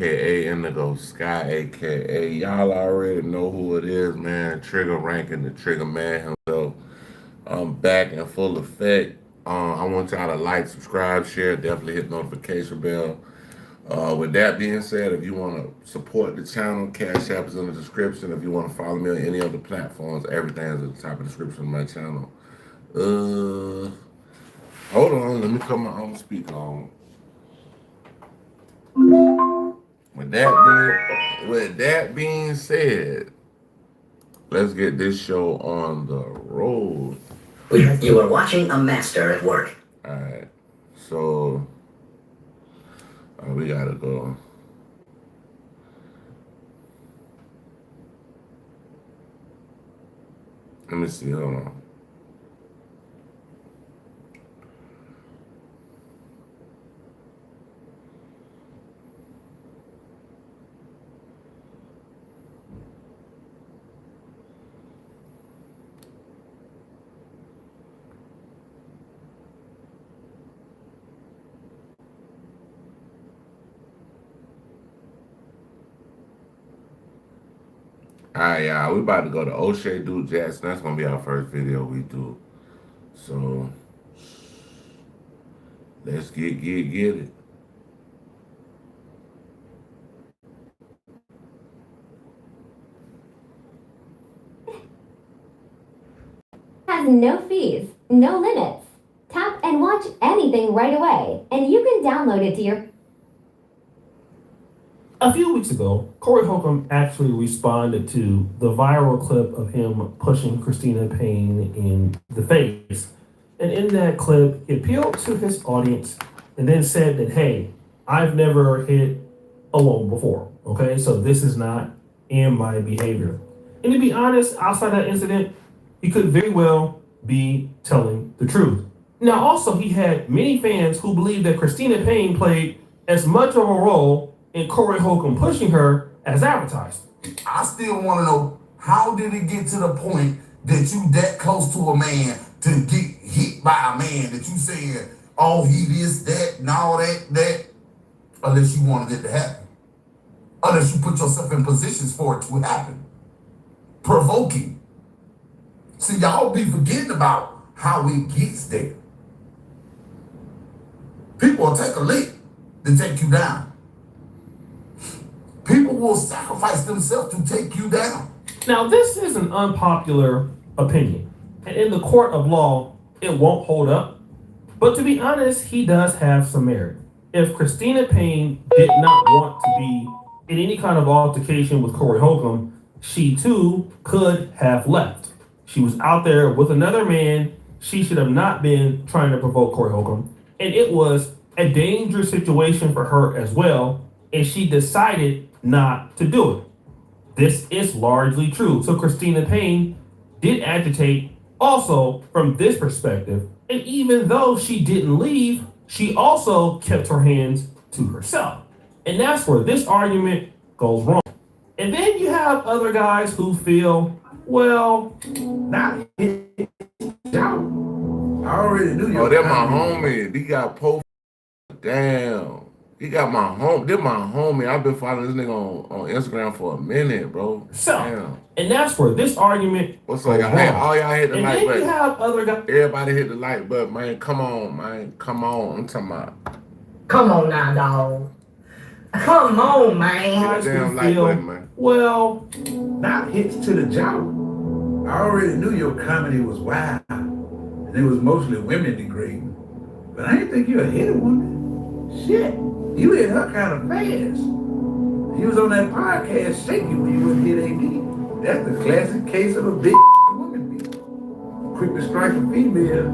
aka Indigo Sky, aka y'all already know who it is, man. Trigger ranking, the Trigger Man himself. Back in full effect. I want y'all to like, subscribe, share, definitely hit notification bell. With that being said, if you want to support the channel, Cash App is in the description. If you want to follow me on any other platforms, everything is at the top of the description of my channel. Uh, Hold on, let me cut my own speaker on. With that being said, let's get this show on the road. You are watching a master at work. All right, so we gotta go. Let me see. Hold on. All right, y'all. We about to go to O'Shea Duke Jackson. That's gonna be our first video we do. So let's get it. Has no fees, no limits. Tap and watch anything right away, and you can download it to your. A few weeks ago, Corey Holcomb actually responded to the viral clip of him pushing Christina Payne in the face. And in that clip, he appealed to his audience and then said that, hey, I've never hit a woman before. Okay, so this is not in my behavior. And to be honest, outside that incident, he could very well be telling the truth. Now, also, he had many fans who believed that Christina Payne played as much of a role in Corey Holcomb pushing her as advertised. I still want to know, how did it get to the point that you that close to a man to get hit by a man that you said, oh, he this, that, and all that, unless you wanted it to happen. Unless you put yourself in positions for it to happen. Provoking. See, y'all be forgetting about how it gets there. People will take a lick to take you down. People will sacrifice themselves to take you down. Now, this is an unpopular opinion, and in the court of law, it won't hold up. But to be honest, he does have some merit. If Christina Payne did not want to be in any kind of altercation with Corey Holcomb, she too could have left. She was out there with another man. She should have not been trying to provoke Corey Holcomb. And it was a dangerous situation for her as well. And she decided not to do it. This is largely true. So Christina Payne did agitate also from this perspective. And even though she didn't leave, she also kept her hands to herself. And that's where this argument goes wrong. And then you have other guys who feel, well, not down. I already knew you. Oh, that my homie. He got po. Damn. He got my home. They're my homie. I've been following this nigga on Instagram for a minute, bro. So, damn. And that's where this argument. What's like? All y'all hit the and like then button. You have other guys. Everybody hit the like button, man. Come on, man. Come on. I'm talking about. Come on now, dog. Come on, man. Hit the damn like button, man. Well, not hits to the jaw. I already knew your comedy was wild, and it was mostly women degrading. But I didn't think you would hit a woman. Shit, you hit her kind of fast. He was on that podcast shaking when you wouldn't hit AD. That's the classic case of a big woman beat. Quick to strike a female.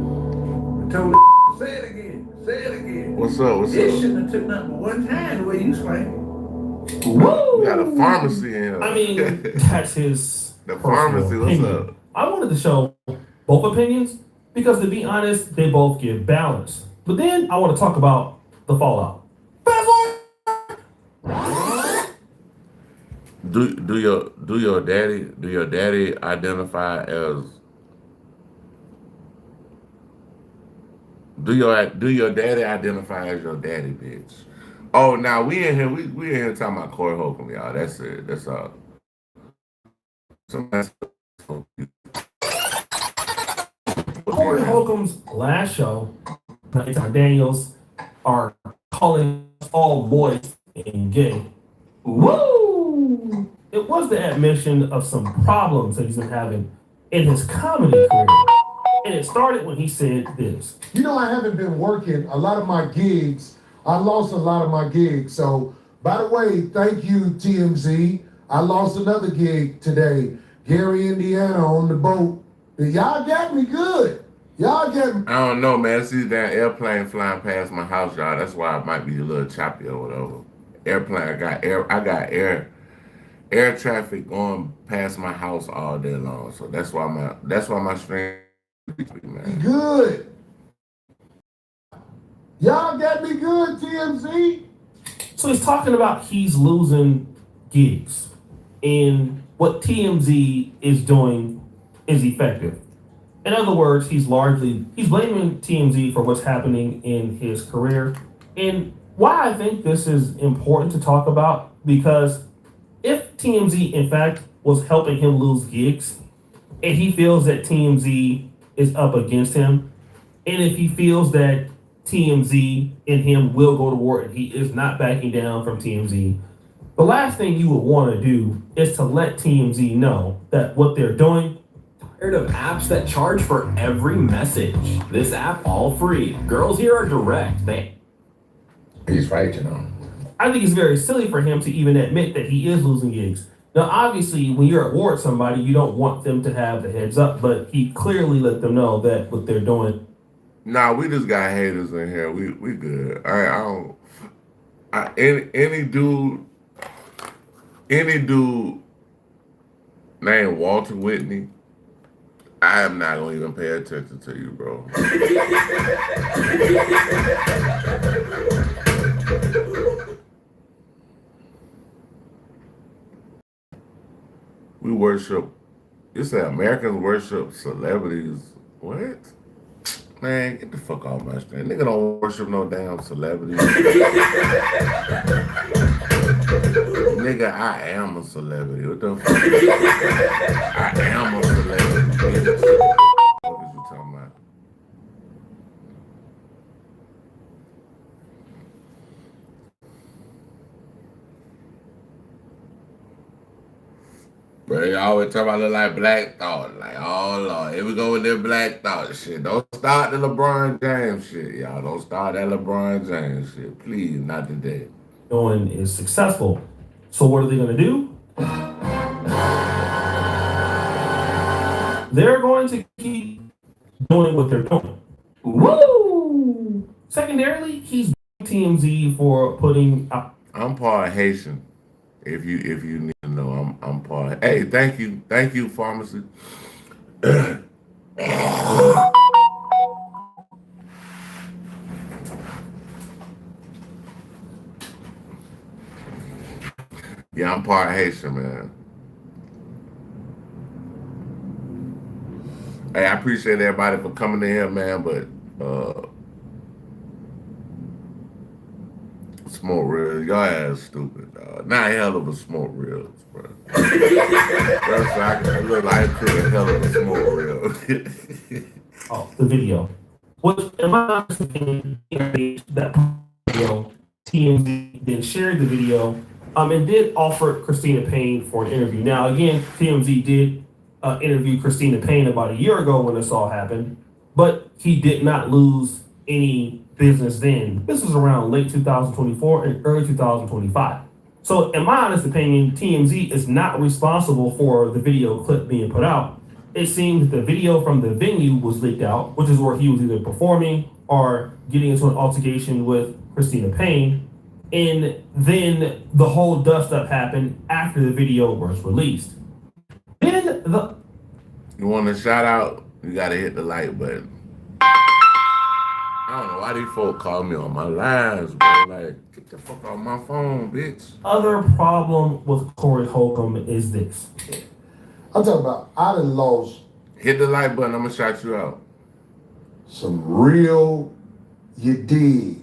I told her, say it again, say it again. What's up? What's This up? shouldn't have took nothing but one time the way you swing it. woo! We got a pharmacy in here. I mean, that's his. The pharmacy. What's opinion. up? I wanted to show both opinions because, to be honest, they both give balance. But then I want to talk about the fallout. Do your daddy identify as do your daddy identify as your daddy, bitch? Oh, now we in here. We in here talking about Corey Holcomb, y'all. That's it. That's all. Corey Holcomb's last show, Daniels are calling all boys and gay. Woo! It was the admission of some problems that he's been having in his comedy career. And it started when he said this. You know, I haven't been working a lot of my gigs. I lost a lot of my gigs. So, by the way, thank you, TMZ. I lost another gig today. Gary, Indiana on the boat. Y'all got me good. Y'all got me. I don't know, man. See that airplane flying past my house, y'all. That's why it might be a little choppy or whatever. Airplane, I got air traffic going past my house all day long. So that's why my stream, man. Good. Y'all got me good, TMZ. So he's talking about he's losing gigs. And what TMZ is doing is effective. In other words, he's blaming TMZ for what's happening in his career. And why I think this is important to talk about, because if TMZ, in fact, was helping him lose gigs, and he feels that TMZ is up against him, and if he feels that TMZ and him will go to war and he is not backing down from TMZ, the last thing you would want to do is to let TMZ know that what they're doing. Tired of apps that charge for every message? This app all free. Girls here are direct. He's right, you know. I think it's very silly for him to even admit that he is losing gigs. Now, obviously, when you're at war with somebody, you don't want them to have the heads up, but he clearly let them know that what they're doing. Nah, we just got haters in here. We good. Any dude named Walter Whitney, I am not gonna even pay attention to you, bro. We worship. You say Americans worship celebrities. What? Man, get the fuck off my street. Nigga don't worship no damn celebrities. Nigga, I am a celebrity. What the fuck? I am a celebrity. What the fuck is you talking about? Bro, you always talk about look like Black Thought. Like, oh Lord, here we go with that Black Thought shit. Don't start the LeBron James shit, y'all. Don't start that LeBron James shit. Please, not today. Doing is successful. So what are they going to do? They're going to keep doing what they're doing. Woo! Secondarily, he's TMZ for putting out. I'm part Haitian. If you need to know, I'm part. Hey, thank you, pharmacy. Yeah, I'm part Haitian, man. Hey, I appreciate everybody for coming in here, man, but smoke real, y'all ass stupid, dog. Not a hell of a smoke real, bro. That's like I look like a hell of a smoke real. Oh, the video. Which, in my opinion, that video, TMZ then shared the video, and did offer Christina Payne for an interview. Now, again, TMZ did interview Christina Payne about a year ago when this all happened, but he did not lose any business then. This was around late 2024 and early 2025. So, in my honest opinion, TMZ is not responsible for the video clip being put out. It seems that the video from the venue was leaked out, which is where he was either performing or getting into an altercation with Christina Payne. And then the whole dust up happened after the video was released. Then You want a shout out? You gotta hit the like button. I don't know why these folks call me on my lines, bro. Like, get the fuck off my phone, bitch. other problem with Corey Holcomb is this. I'm talking about, I done lost Hit the like button, I'm gonna shout you out. some real, you dig.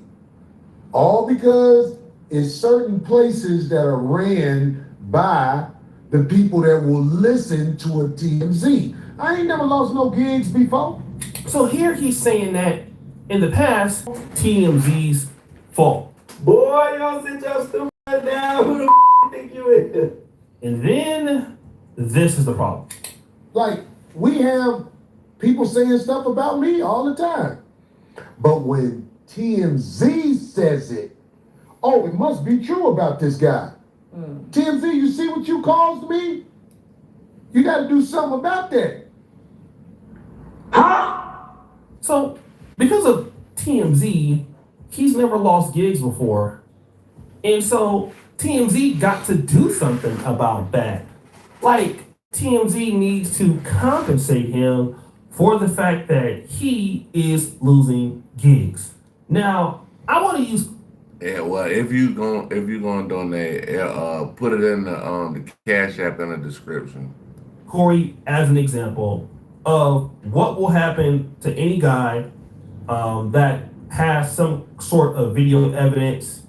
All because is certain places that are ran by the people that will listen to a TMZ. I ain't never lost no gigs before. So here he's saying that in the past, TMZ's fault. Boy, y'all sit your stupid ass down. Who the you think you is? And then this is the problem. Like, we have people saying stuff about me all the time. But when TMZ says it, oh, it must be true about this guy. TMZ, you see what you caused me? You got to do something about that. So because of TMZ, he's never lost gigs before. And so TMZ got to do something about that. Like, TMZ needs to compensate him for the fact that he is losing gigs. Now, I want to use. Yeah, well, if you gonna donate, put it in the Cash App in the description. Corey as an example of what will happen to any guy that has some sort of video evidence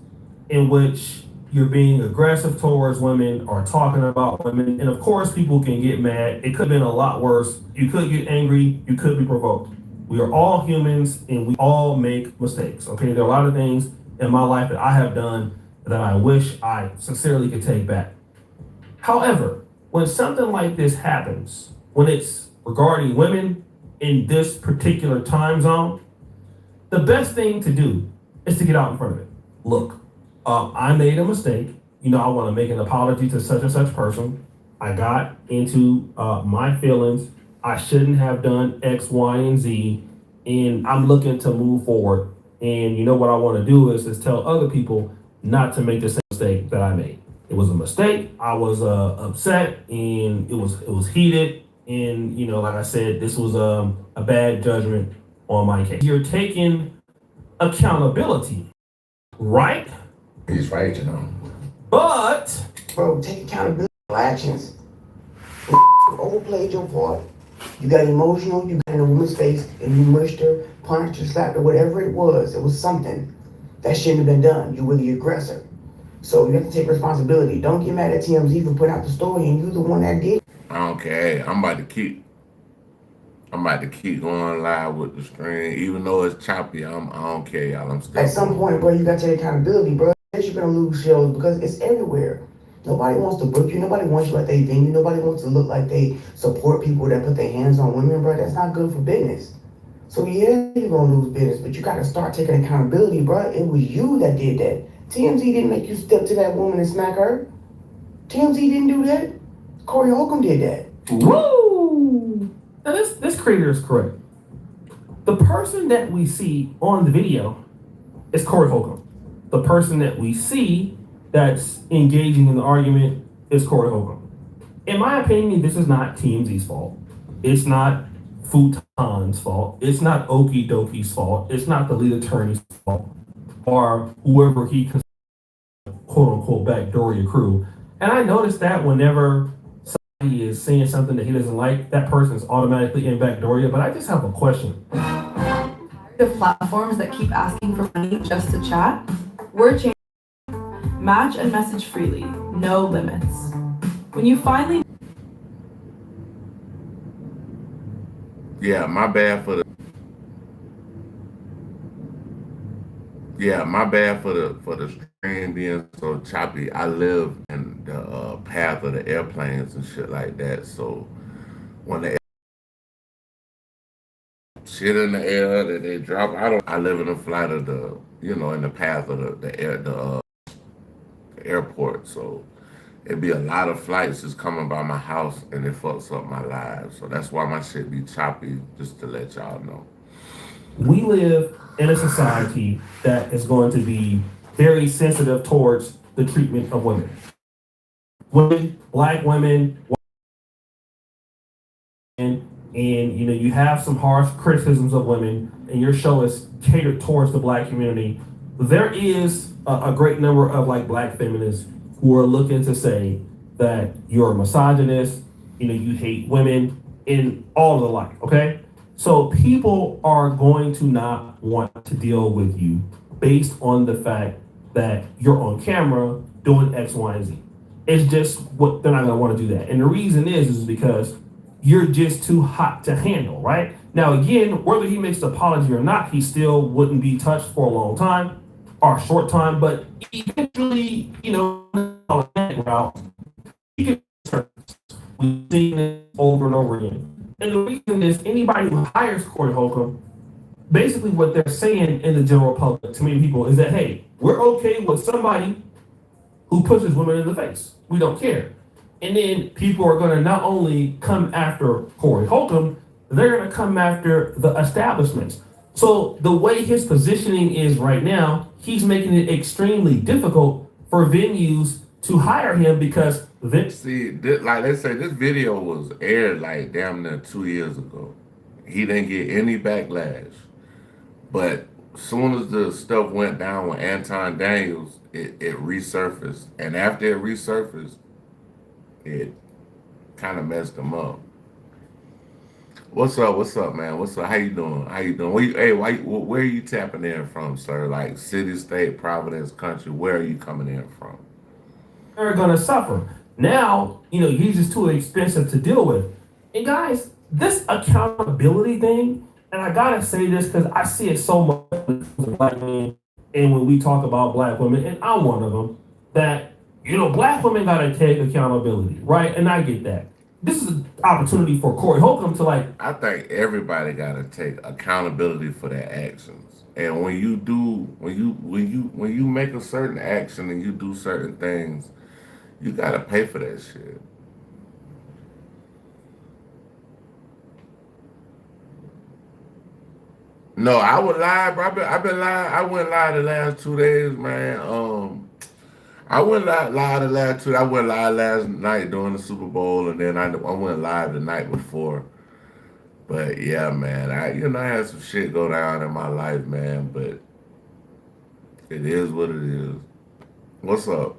in which you're being aggressive towards women or talking about women. And of course, people can get mad. It could have been a lot worse. You could get angry. You could be provoked. We are all humans and we all make mistakes. Okay, there are a lot of things in my life that I have done that I wish I sincerely could take back. However, when something like this happens, when it's regarding women in this particular time zone, the best thing to do is to get out in front of it. Look, I made a mistake. I want to make an apology to such and such person. I got into my feelings. I shouldn't have done X, Y, and Z, and I'm looking to move forward. And what I want to do is tell other people not to make the same mistake that I made. It was a mistake. I was upset, and it was heated. And like I said, this was a bad judgment on my case. You're taking accountability, right? He's right, But Bro, take accountability for actions. Overplayed your part. You got emotional, you got in a woman's face, and you mushed her, punched her, slapped her, whatever it was. It was something that shouldn't have been done. You were the aggressor. So you have to take responsibility. Don't get mad at TMZ for putting out the story and you the one that did. I don't care. Hey, I'm about to keep going live with the screen, even though it's choppy. I don't care, y'all. I'm still. At some point, bro, you got to take accountability, bro. You're gonna lose shows because it's everywhere. Nobody wants to book you. Nobody wants you at their venue. Nobody wants to look like they support people that put their hands on women, bro. That's not good for business. So yeah, you're gonna lose business, but you gotta start taking accountability, bro. It was you that did that. TMZ didn't make you step to that woman and smack her. TMZ didn't do that. Corey Holcomb did that. woo! Now this creator is correct. The person that we see on the video is Corey Holcomb. The person that we see that's engaging in the argument is Corey Holcomb. In my opinion, this is not TMZ's fault. It's not Futon's fault. It's not Okie Dokie's fault. It's not the lead attorney's fault or whoever he considers quote unquote backdoor your crew. And I noticed that whenever somebody is saying something that he doesn't like, that person is automatically in backdoor. But I just have a question. The platforms that keep asking for money just to chat, we're changing. Match and message freely, no limits. When you finally My bad for the screen being so choppy. I live in the path of the airplanes and shit like that. So when the shit in the air that they drop, I live in the flight of the in the path of the airport. So it'd be a lot of flights just coming by my house and it fucks up my life. So that's why my shit be choppy, just to let y'all know. We live in a society that is going to be very sensitive towards the treatment of women. Women, black women, and you have some harsh criticisms of women, and your show is catered towards the black community. There is a great number of black feminists who are looking to say that you're a misogynist, you hate women, and all of the like, okay? So people are going to not want to deal with you based on the fact that you're on camera doing X, Y, and Z. It's just what they're not gonna want to do that. And the reason is because you're just too hot to handle, right? Now, again, whether he makes the apology or not, he still wouldn't be touched for a long time or a short time, but eventually, route, he can turn. We've seen it over and over again. And the reason is anybody who hires Corey Holcomb, basically what they're saying in the general public to many people is that, hey, we're okay with somebody who pushes women in the face. We don't care. And then people are going to not only come after Corey Holcomb, they're going to come after the establishments. So the way his positioning is right now, he's making it extremely difficult for venues to hire him because like let's say this video was aired like damn near 2 years ago. He didn't get any backlash. But as soon as the stuff went down with Anton Daniels, it resurfaced. And after it resurfaced, it kind of messed him up. What's up, man? What's up? How you doing? Where are you tapping in from, sir? Like city, state, Providence, country, where are you coming in from? They're gonna suffer. Now, he's just too expensive to deal with. And guys, this accountability thing, and I gotta say this because I see it so much with black men, and when we talk about black women, and I'm one of them, that black women gotta take accountability, right? And I get that. This is an opportunity for Corey Holcomb to I think everybody gotta take accountability for their actions. And when you make a certain action and you do certain things, you gotta pay for that shit. No, I would lie, bro. I've been lying. I went live the last 2 days, man. I went live the last 2. I went live last night during the Super Bowl, and then I went live the night before. But yeah, man, I had some shit go down in my life, man. But it is what it is. What's up?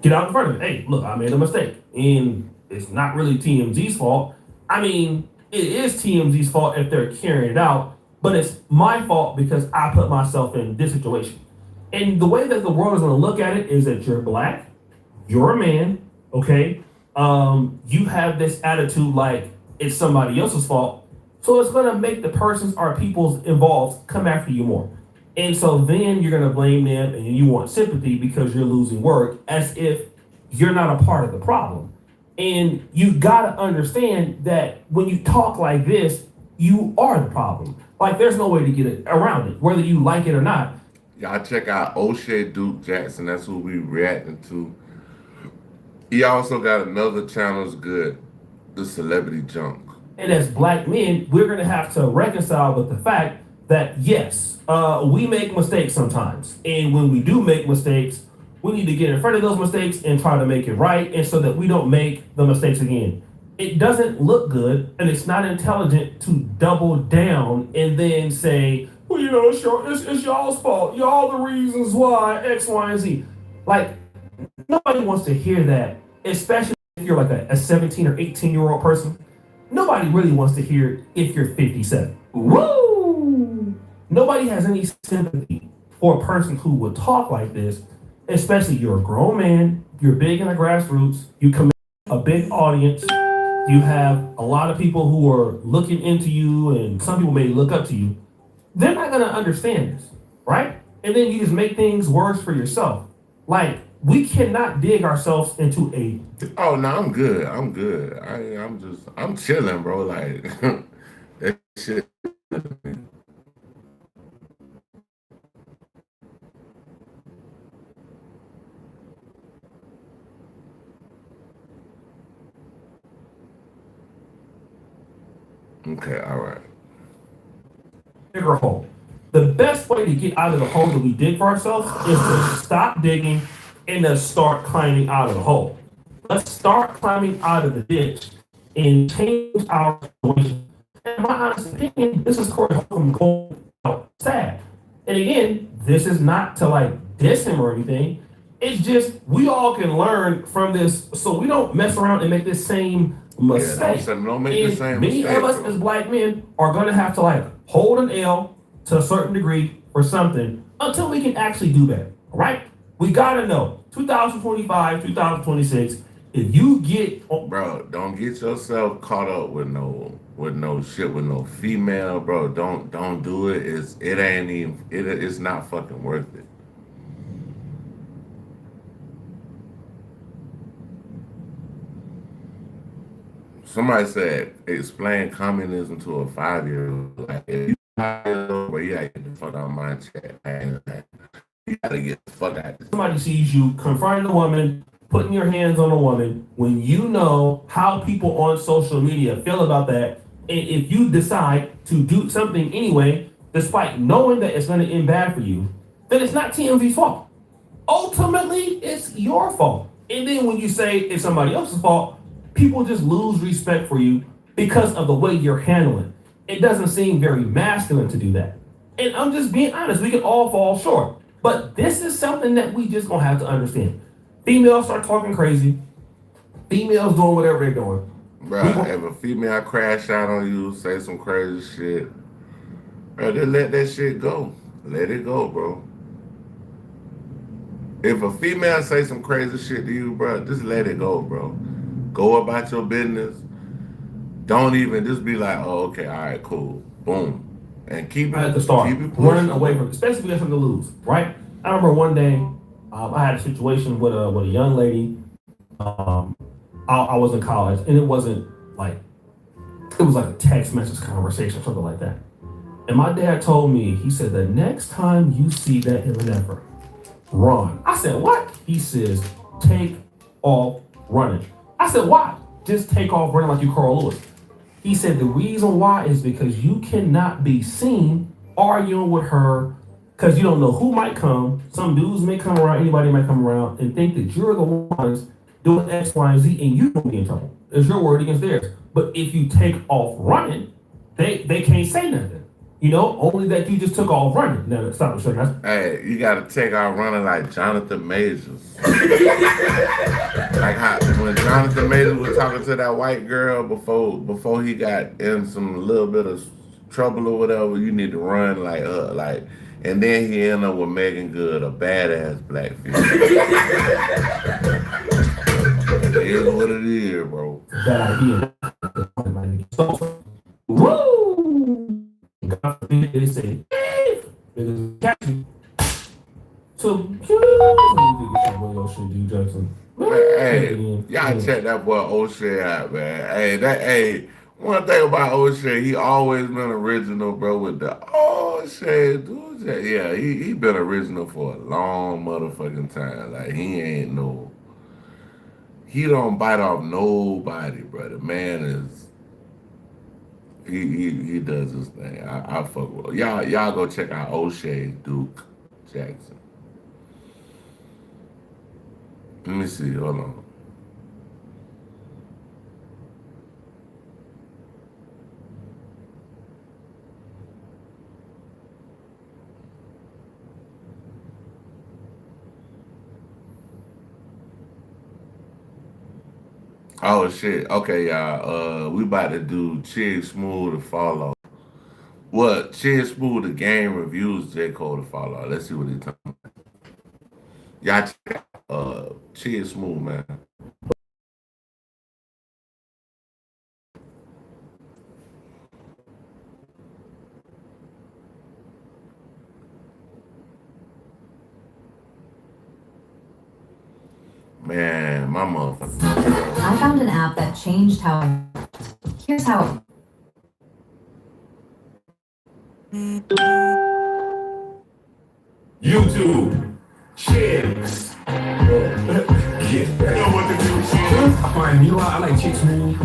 get out in front of it. Hey, look, I made a mistake. And it's not really TMZ's fault. I mean, it is TMZ's fault if they're carrying it out, but it's my fault because I put myself in this situation. And the way that the world is going to look at it is that you're black, you're a man, okay? You have this attitude like it's somebody else's fault. So it's going to make the persons or peoples involved come after you more. And so then you're going to blame them and you want sympathy because you're losing work as if you're not a part of the problem. And you got to understand that when you talk like this, you are the problem. Like there's no way to get it around it, whether you like it or not. Y'all check out O'Shea Duke Jackson. That's who we reacting to. He also got another channel that's good, The Celebrity Junk. And as black men, we're going to have to reconcile with the fact that, yes, we make mistakes sometimes. And when we do make mistakes, we need to get in front of those mistakes and try to make it right, and so that we don't make the mistakes again. It doesn't look good, and it's not intelligent to double down and then say, well, you know, it's y'all's fault. Y'all the reasons why X, Y, and Z. Like, nobody wants to hear that, especially if you're like a 17 or 18-year-old person. Nobody really wants to hear it if you're 57. Woo! Nobody has any sympathy for a person who would talk like this, especially you're a grown man, you're big in the grassroots, you command a big audience, you have a lot of people who are looking into you, and some people may look up to you. They're not going to understand this, right? And then you just make things worse for yourself. Like, we cannot dig ourselves into a... Oh, no, I'm good. I'm chilling, bro. Like, that shit. Okay, all right. Bigger hole. The best way to get out of the hole that we dig for ourselves is to stop digging and to start climbing out of the hole. Let's start climbing out of the ditch and change our situation. In my honest opinion, this is Corey Holcomb going out sad. And again, this is not to like diss him or anything. It's just we all can learn from this so we don't mess around and make this same mistake. Don't make the And same many mistake, of us bro. as black men are going to have to like hold an L to a certain degree for something until we can actually do better. All right? We got to know 2025, 2026. If you get, bro, don't get yourself caught up with no shit with no female, bro. Don't do it. It's not fucking worth it. Somebody said explain communism to a 5-year-old. Like if you 5 years old, bro, you gotta get the fuck out of my chat, man. You gotta get the fuck out. Somebody sees you confronting a woman, putting your hands on a woman, when you know how people on social media feel about that, and if you decide to do something anyway, despite knowing that it's going to end bad for you, then it's not TMZ's fault. Ultimately, it's your fault. And then when you say it's somebody else's fault, people just lose respect for you because of the way you're handling. It doesn't seem very masculine to do that. And I'm just being honest, we can all fall short. But this is something that we just gonna have to understand. Females start talking crazy. Females doing whatever they're doing. Bro, if a female crash out on you, say some crazy shit, bro, just let that shit go. Let it go, bro. If a female say some crazy shit to you, bro, just let it go, bro. Go about your business. Don't even just be like, oh, okay, all right, cool, boom, and keep it at the start, keep it running away from, especially if you have something to lose, right? I remember one day, I had a situation with a young lady. I was in college, and it was like a text message conversation or something like that. And my dad told me, he said, the next time you see that in an effort, run. I said, what? He says, take off running. I said, why? Just take off running like you Carl Lewis. He said, the reason why is because you cannot be seen arguing with her because you don't know who might come. Some dudes may come around, anybody might come around and think that you're the ones doing X, Y, and Z, and you don't be in trouble. It's your word against theirs. But if you take off running, they can't say nothing. You know, only that you just took off running. Now, stop a second. Hey, you gotta take out running like Jonathan Majors. Like how when Jonathan Majors was talking to that white girl before he got in some little bit of trouble or whatever, you need to run like and then he ended up with Megan Good, a badass black female. It is what it is, bro. Bad idea. Woo! God forbid they say, niggas catch you. So, Hey, y'all check that boy O'Shea out, man. Hey, one thing about O'Shea, he always been original, bro, with the O'Shea, dude. Yeah, he been original for a long motherfucking time. Like, he don't bite off nobody, bro. The man is, he does his thing. I fuck with y'all. Y'all go check out O'Shea Duke Jackson. Let me see. Hold on. Oh shit. Okay, y'all. We about to do Chig Smooth to follow. What? Chig Smooth the game reviews J. Cole to follow. Let's see what he's talking about. Y'all check out Chig Smooth, man. Man, my motherfucker. I found an app that changed how. Here's how. YouTube. Chicks. You know what to do, chicks. Fine, you know I like Chicks Smooth.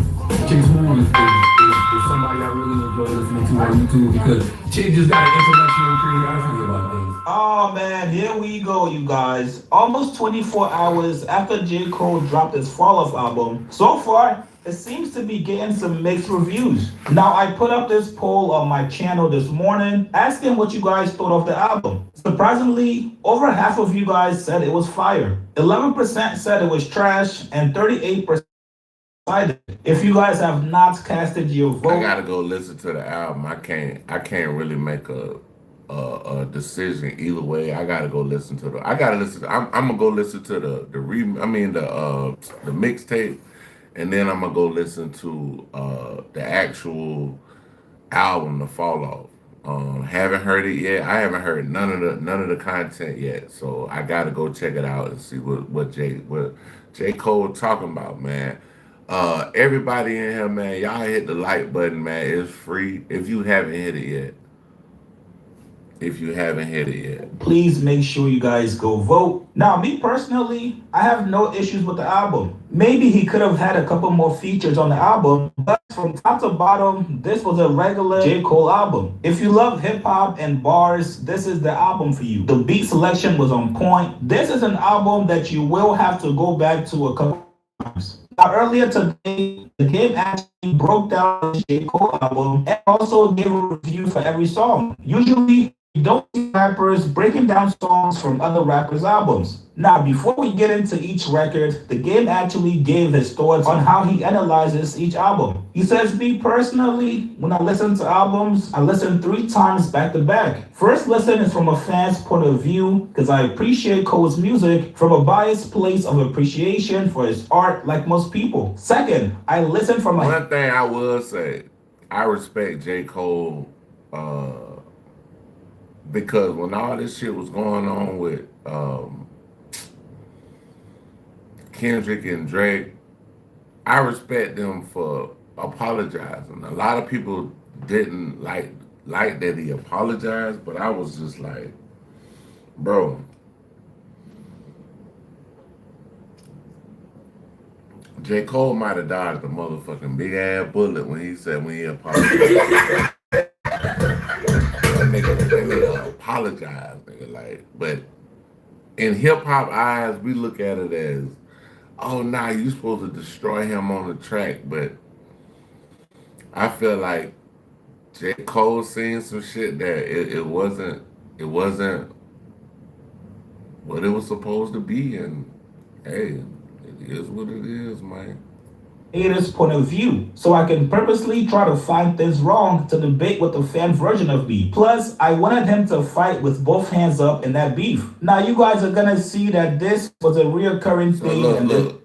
Chicks Smooth is somebody I really enjoy listening to on YouTube because Chick just got an intellectual curiosity about things. Oh man, here we go, you guys. Almost 24 hours after J. Cole dropped his Fall Off album. So far, it seems to be getting some mixed reviews. Now, I put up this poll on my channel this morning asking what you guys thought of the album. Surprisingly, over half of you guys said it was fire. 11% said it was trash, and 38% decided. If you guys have not casted your I vote, gotta go listen to the album. I can't really make a decision either way. I gotta go listen to the. I gotta listen. I'm gonna go listen to the mixtape, and then I'm gonna go listen to the actual album, The Fall Off. Haven't heard it yet. I haven't heard none of the content yet. So I gotta go check it out and see what J. Cole talking about, man. Everybody in here, man, y'all hit the like button, man. It's free. If you haven't hit it yet. If you haven't hit it yet. please make sure you guys go vote. Now, me personally, I have no issues with the album. Maybe he could have had a couple more features on the album, but from top to bottom, this was a regular J. Cole album. If you love hip hop and bars, this is the album for you. The beat selection was on point. This is an album that you will have to go back to a couple times. Now, earlier today, the game actually broke down the J. Cole album and also gave a review for every song. Usually, you don't see rappers breaking down songs from other rappers' albums. Now, before we get into each record, the game actually gave his thoughts on how he analyzes each album. He says, me personally, when I listen to albums, I listen 3 times back to back. First listen is from a fan's point of view, because I appreciate Cole's music from a biased place of appreciation for his art like most people. Second, I listen from One thing I will say, I respect J. Cole, because when all this shit was going on with Kendrick and Drake, I respect them for apologizing. A lot of people didn't like that he apologized, but I was just like, bro, J. Cole might have dodged a motherfucking big ass bullet when he apologized. That nigga apologize, nigga. Like, but in hip hop eyes, we look at it as, oh nah, you supposed to destroy him on the track. But I feel like J. Cole seen some shit that it wasn't what it was supposed to be, and hey, it is what it is, man. Creator's point of view, so I can purposely try to find things wrong to debate with the fan version of me. Plus, I wanted him to fight with both hands up in that beef. Now, you guys are gonna see that this was a reoccurring thing. Look.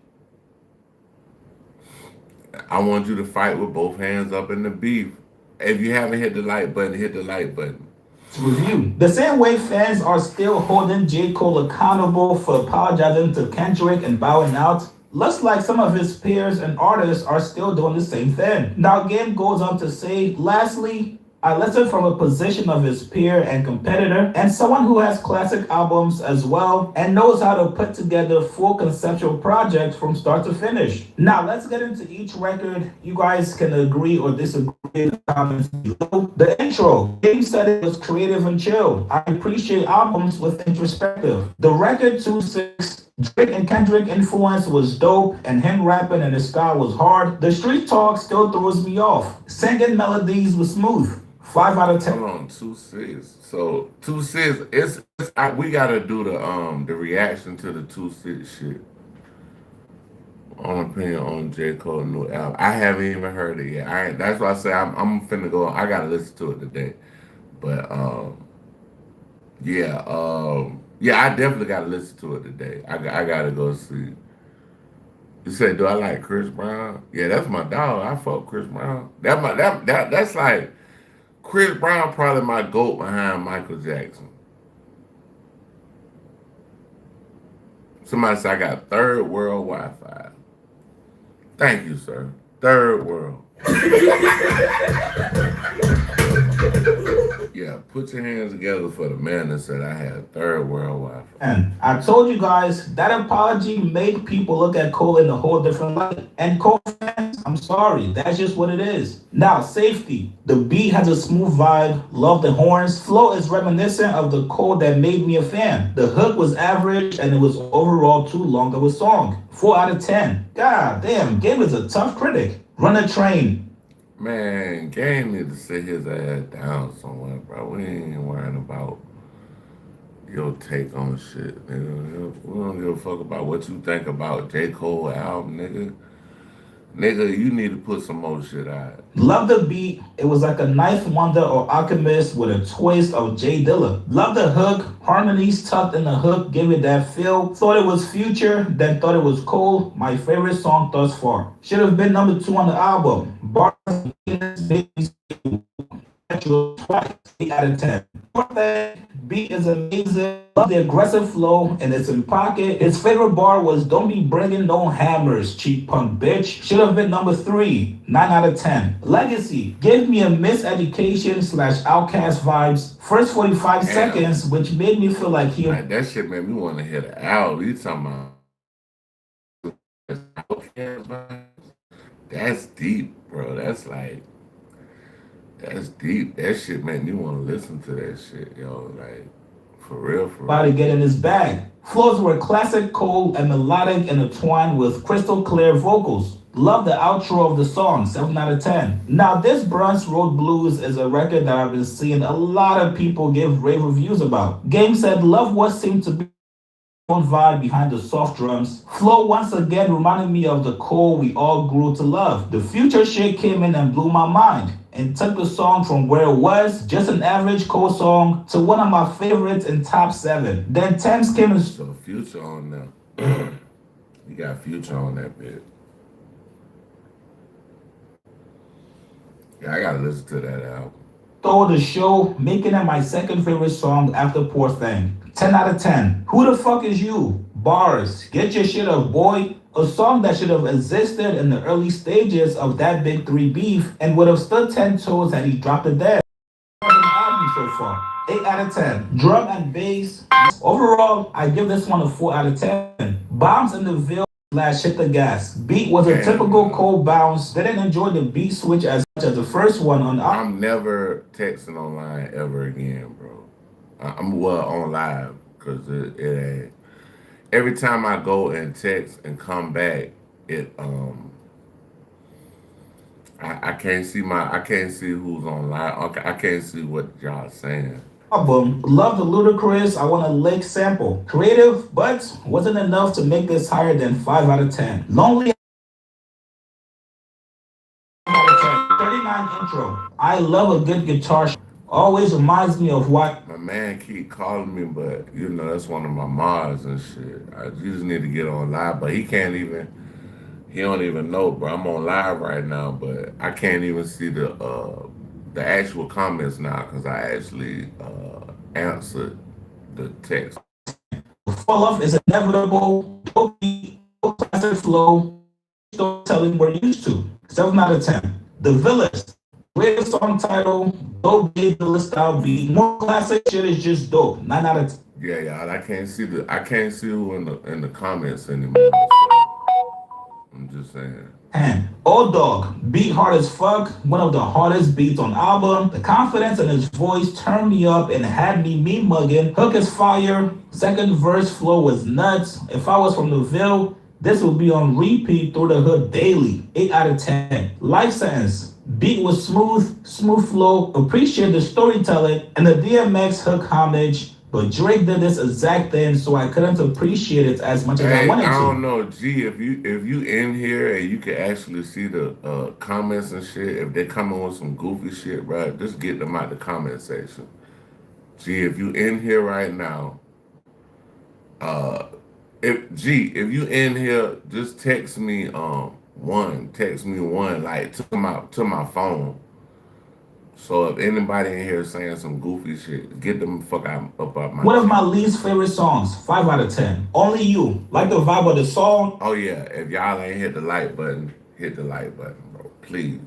I want you to fight with both hands up in the beef. If you haven't hit the like button, hit the like button. Review. The same way fans are still holding J. Cole accountable for apologizing to Kendrick and bowing out, looks like some of his peers and artists are still doing the same thing. Now, Game goes on to say, lastly, I listen from a position of his peer and competitor, and someone who has classic albums as well, and knows how to put together full conceptual projects from start to finish. Now, let's get into each record. You guys can agree or disagree in the comments below. The intro, Game said it was creative and chill. I appreciate albums with introspective. The record 2-6, Drake and Kendrick influence was dope, and him rapping and his style was hard. The street talk still throws me off. Singing melodies was smooth. 5 out of 10. Hold on, 2-6. So 2-6, we gotta do the reaction to the 2-6 shit. On opinion on J. Cole new album. I haven't even heard it yet. That's why I say I'm finna go. I gotta listen to it today. But yeah, I definitely gotta listen to it today. I gotta go see. You said, do I like Chris Brown? Yeah, that's my dog. I fuck Chris Brown. That's like Chris Brown, probably my GOAT behind Michael Jackson. Somebody said I got third world Wi-Fi. Thank you, sir. Third world. Yeah, put your hands together for the man that said I had third world Wi-Fi. And I told you guys that apology made people look at Cole in a whole different light. And Cole fans, I'm sorry, that's just what it is. Now, safety. The beat has a smooth vibe. Love the horns. Flow is reminiscent of the Cole that made me a fan. The hook was average and it was overall too long of a song. 4 out of 10. God damn, Game is a tough critic. Run a train. Man, Game need to sit his ass down somewhere, bro. We ain't worrying about your take on shit, nigga. We don't give a fuck about what you think about J. Cole album, nigga. Nigga, you need to put some more shit out. Love the beat. It was like a Ninth Wonder or Alchemist with a twist of Jay Dilla. Love the hook. Harmonies tucked in the hook give it that feel. Thought it was Future, then thought it was Cole. My favorite song thus far. Should have been number 2 on the album. Bars, twice, 8 out of 10. Beat is amazing. Love the aggressive flow and it's in pocket. His favorite bar was "Don't be bringing no hammers, cheap punk bitch." Should have been number 3, 9 out of 10. Legacy gave me a miseducation / outcast vibes. First 45 seconds, which made me feel like he. Like, that shit made me want to hit the album. You talking about? That's deep, bro. That's deep. That shit made me want to listen to that shit, yo. Like, for real, for real. About to get in his bag. Flows were classic, cold, and melodic, intertwined with crystal clear vocals. Love the outro of the song, 7 out of 10. Now, this Bronx Road Blues is a record that I've been seeing a lot of people give rave reviews about. Game said, love what seemed to be vibe behind the soft drums. Flow once again reminded me of the Cole we all grew to love. The Future shit came in and blew my mind and took the song from where it was, just an average Cole song, to one of my favorites in top 7. Then Thames came and so Future on there. You got Future on that bit. Yeah, I gotta listen to that album. stole the show, making it my second favorite song after Poor Thing. 10 out of 10. Who the fuck is you? Bars. Get your shit up, boy. A song that should have existed in the early stages of that Big 3 beef and would have stood 10 toes had he dropped it dead. Album so far. 8 out of 10. Drum and bass. Overall, I give this one a 4 out of 10. Bombs in the Ville / hit the gas. Beat was a typical cold bounce. Didn't enjoy the beat switch as much as the first one on. I'm never texting online ever again, bro. I'm on live because it ain't. Every time I go and text and come back, I can't see who's online. I can't see what y'all saying. Album, love the ludicrous, I want a lick sample. Creative, but wasn't enough to make this higher than 5 out of 10. Lonely 39 intro. I love a good guitar. Always reminds me of what my man keep calling me, but you know that's one of my mods and shit. I just need to get on live, but he don't even know, bro. I'm on live right now, but I can't even see the actual comments now because I actually answered the text. Fall off is inevitable. No beat, no classic flow. Storytelling we're used to. 7 out of 10. The Villas. Greatest song title. Dope beat, the style beat. More classic shit is just dope. 9 out of 10. Yeah. I can't see who in the comments anymore. So I'm just saying. And Old Dog, beat hard as fuck, one of the hardest beats on album. The confidence in his voice turned me up and had me mugging. Hook is fire. Second verse flow was nuts. If I was from the Ville, this would be on repeat through the hood daily. 8 out of 10. Life Sentence. Beat was smooth flow. Appreciate the storytelling and the DMX hook homage. But Drake did this exact thing, so I couldn't appreciate it as much as I wanted to. I don't know, G. If you in here and you can actually see the comments and shit, if they're coming with some goofy shit, bro, just get them out the comment section. G, if you in here right now, if you in here, just text me one, like to my phone. So if anybody in here saying some goofy shit, get them the fuck up out my. One of my least favorite songs, 5 out of 10. Only You. Like the vibe of the song. Oh yeah, if y'all ain't hit the like button, hit the like button, bro. Please.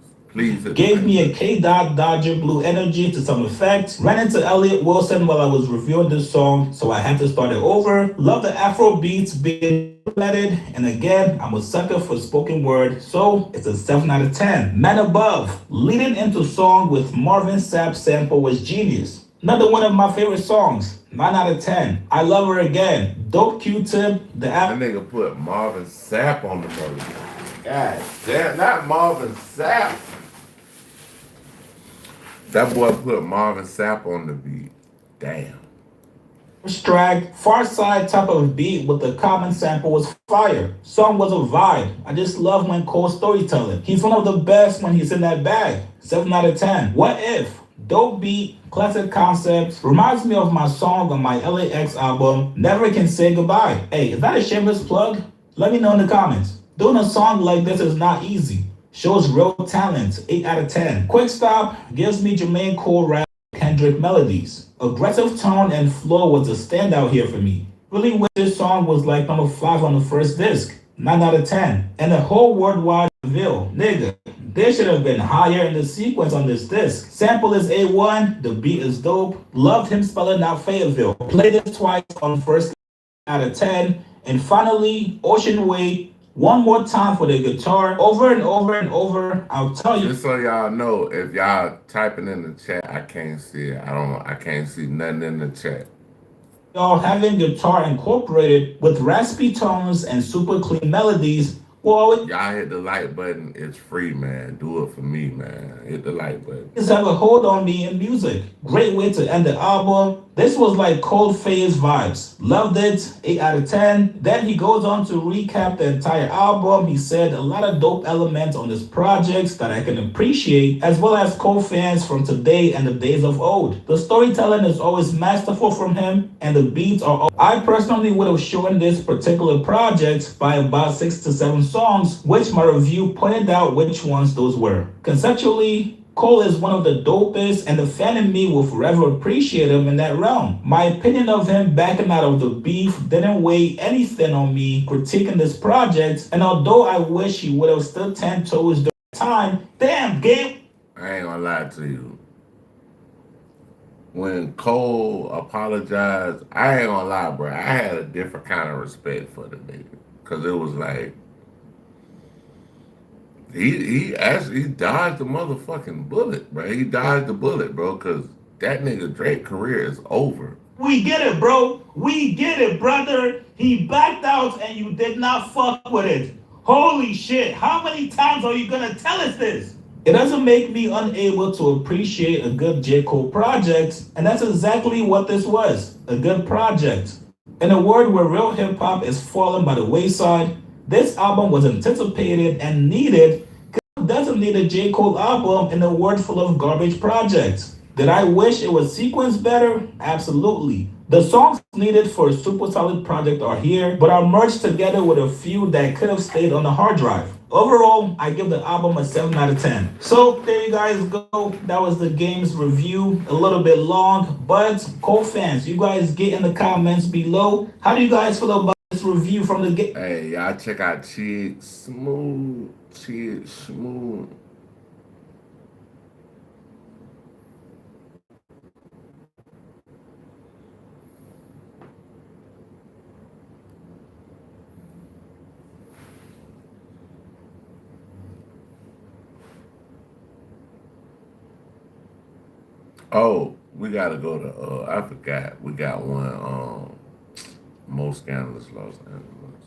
Gave me a K-Dot Dodger Blue Energy to some effect. Ran into Elliot Wilson while I was reviewing this song, so I had to start it over. Love the Afro beats being implemented, and again, I'm a sucker for spoken word, so it's a 7 out of 10. Man Above, leading into song with Marvin Sapp sample was genius. Another one of my favorite songs, 9 out of 10. I Love Her Again. Dope Q-Tip, that nigga put Marvin Sapp on the verse. God damn, not Marvin Sapp. That boy put Marvin Sapp on the beat. Damn. abstract, far side type of beat with the common sample was fire. Song was a vibe. I just love when Cole's storytelling. He's one of the best when he's in that bag. 7 out of 10. What if? Dope beat, classic concepts, reminds me of my song on my LAX album, Never Can Say Goodbye. Hey, is that a shameless plug? Let me know in the comments. Doing a song like this is not easy. Shows real talent, 8 out of 10. Quick Stop gives me Jermaine Cole rap, Kendrick melodies. Aggressive tone and flow was a standout here for me. Really wish this song was like number 5 on the first disc. 9 out of 10. And the whole worldwide reveal. Nigga, they should have been higher in the sequence on this disc. Sample is A1, the beat is dope. Loved him spelling out Fayetteville. Played it twice on first out of 10. And finally, Ocean Way. One more time for the guitar, over and over and over. I'll tell you. Just so y'all know, if y'all typing in the chat, I can't see it. I can't see nothing in the chat. Y'all having guitar incorporated with raspy tones and super clean melodies. Well, y'all hit the like button. It's free, man. Do it for me, man. Hit the like button. Just have a hold on me in music. Great way to end the album. This was like cold phase vibes. Loved it, 8 out of 10. Then he goes on to recap the entire album. He said a lot of dope elements on this project that I can appreciate, as well as co-fans from today and the days of old. The storytelling is always masterful from him, and the beats are. I personally would have shortened this particular project by about 6 to 7 songs, which my review pointed out which ones those were. Conceptually, Cole is one of the dopest, and the fan in me will forever appreciate him in that realm. My opinion of him backing out of the beef didn't weigh anything on me critiquing this project, and although I wish he would have stood 10 toes during the time, damn, Gabe. I ain't gonna lie to you. When Cole apologized, I ain't gonna lie, bro. I had a different kind of respect for the nigga. Cause it was like, he actually dodged the motherfucking bullet, bro. He dodged the bullet, bro, because that nigga Drake career is over. We get it, bro. We get it, brother. He backed out and you did not fuck with it. Holy shit. How many times are you gonna tell us this? It doesn't make me unable to appreciate a good J. Cole project, and that's exactly what this was. A good project. In a world where real hip-hop is falling by the wayside, this album was anticipated and needed. Who doesn't need a J. Cole album in a world full of garbage projects? Did I wish it was sequenced better? Absolutely. The songs needed for a super solid project are here, but are merged together with a few that could have stayed on the hard drive. Overall, I give the album a 7 out of 10. So there you guys go. That was the game's review. A little bit long, but Cole fans, you guys get in the comments below. How do you guys feel about this review from the game? Hey, y'all check out Chig Smooth. Chig Smooth. Oh, we gotta go to I forgot. We got one Most Scandalous Los Angeles.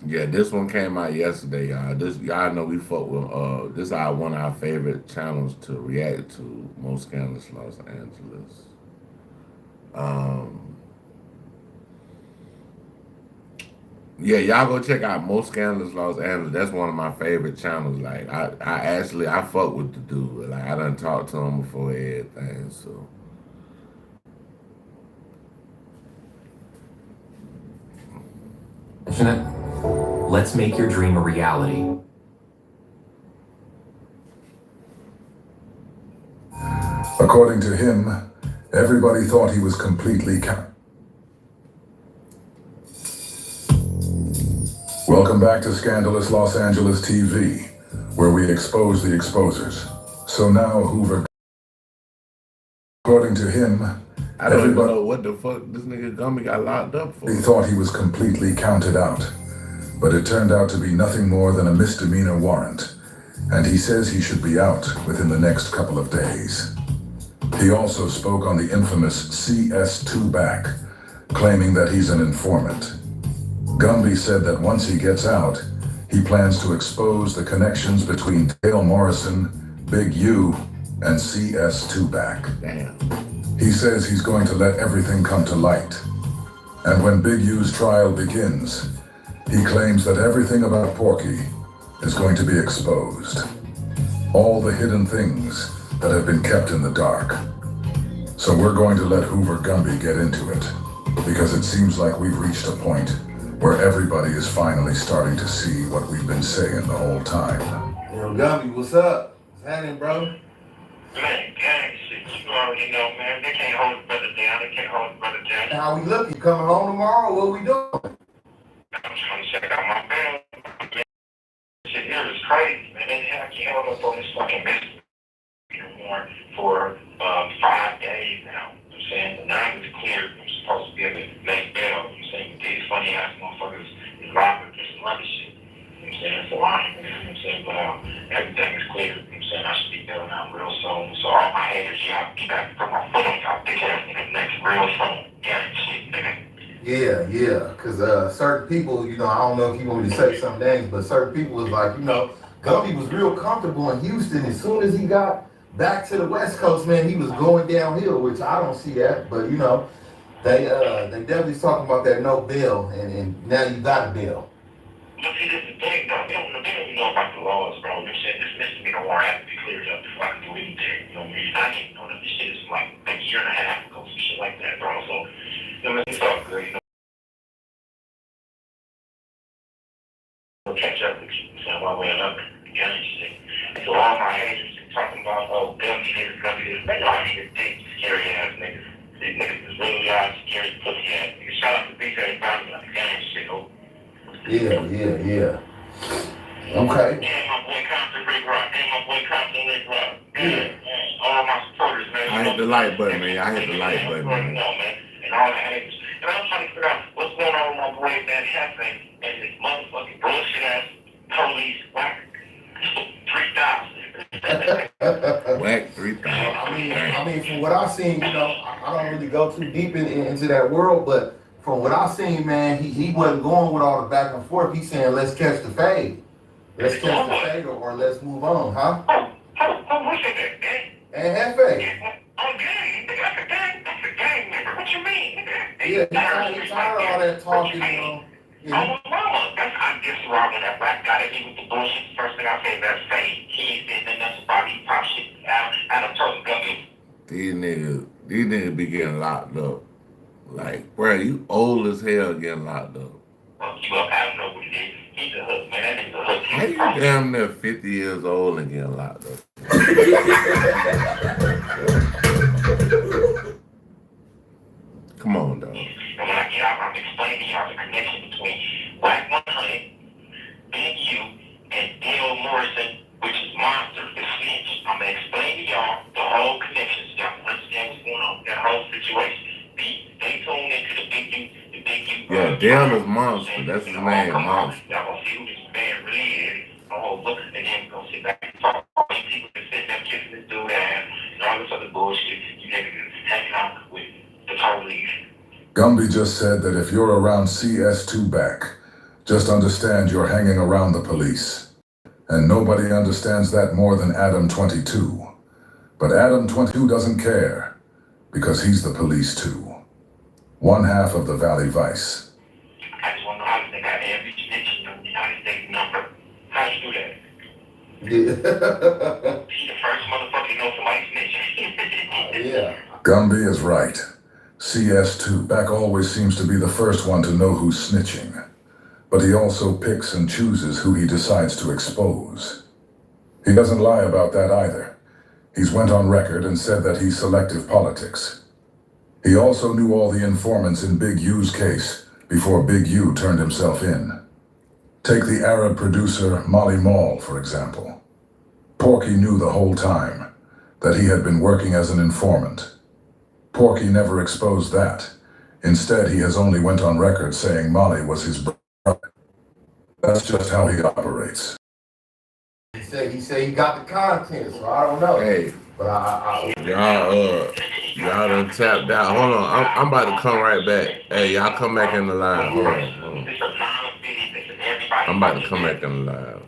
Yeah, this one came out yesterday, y'all. This y'all know we fuck with this is one of our favorite channels to react to, Most Scandalous Los Angeles. Yeah, y'all go check out Most Scandalous Los Angeles. That's one of my favorite channels. Like I fuck with the dude. Like I done talked to him before everything. So let's make your dream a reality. According to him, everybody thought he was completely Welcome back to Scandalous Los Angeles TV, where we expose the exposers. So now Hoover. According to him, I don't even know what the fuck this nigga Gummy got locked up for. He thought he was completely counted out, but it turned out to be nothing more than a misdemeanor warrant, and he says he should be out within the next couple of days. He also spoke on the infamous CS2 back, claiming that he's an informant. Gumby said that once he gets out, he plans to expose the connections between Dale Morrison, Big U, and CS2 back. Damn. He says he's going to let everything come to light. And when Big U's trial begins, he claims that everything about Porky is going to be exposed. All the hidden things that have been kept in the dark. So we're going to let Hoover Gumby get into it, because it seems like we've reached a point where everybody is finally starting to see what we've been saying the whole time. Yo, Gumby, what's up? What's happening, bro? Man, gang shit, you already know, man. They can't hold the brother down. They can't hold the brother down. How we looking? You coming home tomorrow? What we doing? I'm trying to check out my bill. Shit here is crazy, man. They have you held up on this fucking business for 5 days now. I'm saying the night is clear. I'm supposed to be able to make bail. I'm saying these funny ass motherfuckers is robbing for some other shit. I'm saying so I'm saying, but everything is clear. I'm saying I should be bailing out real soon. So all my haters, y'all keep back put my foot on y'all bitch ass niggas next real soon. Yeah, shit, nigga. Yeah, because certain people, you know, I don't know if you want me to say some names, but certain people was like, you know, Gumby was real comfortable in Houston. As soon as he got back to the West Coast, man, he was going downhill, which I don't see that. But, you know, they definitely talking about that no bail, and now you got a bail. But see, this is the thing, though. They don't know about the laws, bro. You said this misdemeanor warrant has to be cleared up before I can do anything. You know what I mean? I didn't know that this shit is like a year and a half ago, some shit like that, bro. So, you know, it's all good, you know. We'll catch up with you, so while we're up, you understand? So all my agents are talking about, oh, Gumby this, they all need to think scary ass niggas. These niggas is really scary pussy ass niggas. Shout out to BJ Bobby, like gang shit, oh. Yeah. Okay. And my boy Compton Rick Rock. Yeah. All my supporters, man. I hit the like button, man. I hit the like button, man. And all the haters. And I'm trying to figure out what's going on with my boy Van Heffen and this motherfucking bullshit ass police whack 3,000. Whack 3,000. I mean, from what I've seen, you know, I don't really go too deep into that world, but from what I've seen, man, he wasn't going with all the back and forth. He's saying, let's catch the fade. Let's catch the fade or let's move on, huh? What's that, gang? And Hefe. Oh, gang? That's a gang, nigga. What you mean? Yeah, he's tired of all that talking, you know. Oh, mama. I'm just robbing that black guy that he with the bullshit. First thing I say, that's fade. He ain't saying nothing else about he pop shit out of total Gumby. These niggas be getting locked up. Like, bro, you old as hell getting locked up. Well, I don't know what it is. He's a hook, man. That nigga's a hook. How you damn near 50 years old and getting locked up? Come on, dog. And when I get out, I'm explaining to y'all the connection between Black 100, Big U, and Dale Morrison, which is Monster, the snitch. I'm going to explain to y'all the whole connection so y'all can understand what's going on, that whole situation. Stay tuned into the Big U. Yeah, Dale is Monster. That's his name, Monster. Y'all going to see who this man really is. Oh, look, and then we're going to sit back and talk. People can sit there kissing this dude ass and all this other bullshit. You niggas hanging out with the police. Gumby just said that if you're around CS2 back, just understand you're hanging around the police. And nobody understands that more than Adam 22. But Adam 22 doesn't care, because he's the police too. One half of the Valley Vice. I just want to know how they got every snitch in the United States number. How you do that? Yeah. He the first motherfucker to know somebody snitching. Yeah. Gumby is right. CS2 back always seems to be the first one to know who's snitching. But he also picks and chooses who he decides to expose. He doesn't lie about that either. He's went on record and said that he's selective politics. He also knew all the informants in Big U's case before Big U turned himself in. Take the Arab producer Molly Mall, for example. Porky knew the whole time that he had been working as an informant. Porky never exposed that. Instead, he has only went on record saying Molly was his brother. That's just how he operates. He said he got the content, so I don't know. Hey, but y'all done tapped out. Hold on, I'm about to come right back. Hey, y'all come back in the line. Hold on. I'm about to come back in the line.